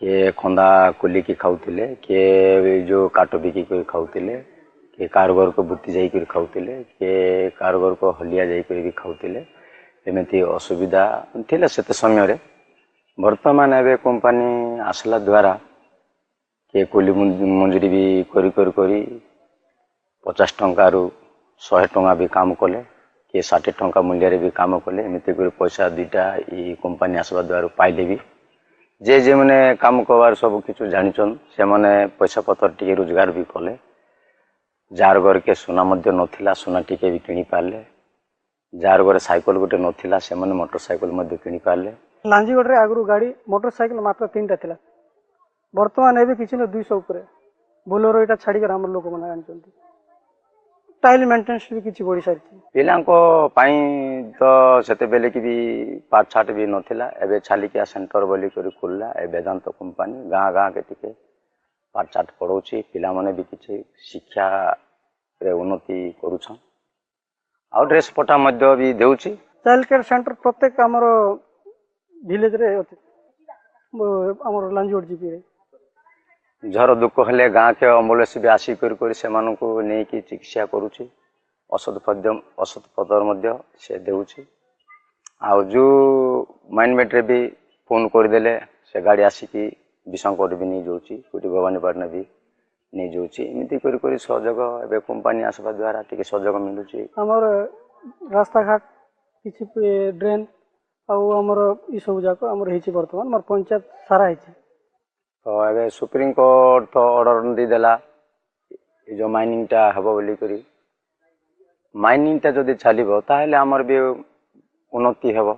किए खंदा कुलिकी खाऊले किए जो काट बिकी खाऊले किए कार घर को बुत्ती जाकर खाऊले किए कार घर को हलिया जाकर भी खाऊले एमती असुविधा थिला सेते समय रे वर्तमान एवं कंपनी आसला द्वारा किए कुली मंजूरी भी करी 50 टंका रु 100 टंका भी काम कले किए 60 टंका मूल्य भी काम कले एमती पैसा दुईटा ये कंपनी आसवा द्वारा पाइले भी जे जे मैंने काम करवार सब किछु जानिछन से माने पैसा पतर टिके रोजगार भी कले जार घर के सुना मध्य नथिला सुना टिके भी किनी पारले जार घर साइकिल गोटे नथिला से माने मोटरसाइकिल मध्य किनी पारले लांजीगढ़ रे आगु गाड़ी मोटरसाइकिल मात्र 3टा थिला वर्तमान एबे किछि न 200 ऊपर बोलेरो एटा छाडी कर हमर लोक माने आनचंती टाइल मेंटेनेंस भी किछि बड़ी सारी पिलांको पाई तो सेते बेले की भी पाठ छाट भी नथिला एबे छालिकिया सेंटर बोली करी खुलला ए वेदांत कंपनी गाँ गाँ के टिके पाठ छाट पढ़ौछि पिला माने भी किछि शिक्षा रे उन्नति करूछन आ ड्रेस पटा मध्य भी देउछि चाइल्ड केयर सेंटर प्रत्येक हमर विलेज रे हमर लांजीगढ़ जीपी रे झर दुख हेले गाँ के एम्बुलेंस भी आसी करी से मानकु नै कि चिकित्सा करूछि औषध पत्र मध्य से देउछि आ जो माइनमेट रे भी फोन कर देले से गाड़ी आसिकी विशंकर भी नहीं जाउछि कोटी भवानीपाटना भी नहीं जाउछि एमिति करी सहयोग एबे कंपनी आसबा द्वारा टिके सहयोग मिलुछि हमर रास्ता घाट किछि ड्रेन आ हमर ई सब जाको हमर हेछि वर्तमान हमर पंचायत सारा हेछि तो एबे सुप्रीम कोर्ट तो ऑर्डर दी देला ए जो माइनिंग टा हबो बोली करी माइनिंग टा जदि चलिबो ताहेले हमर भी उन्नति हेबो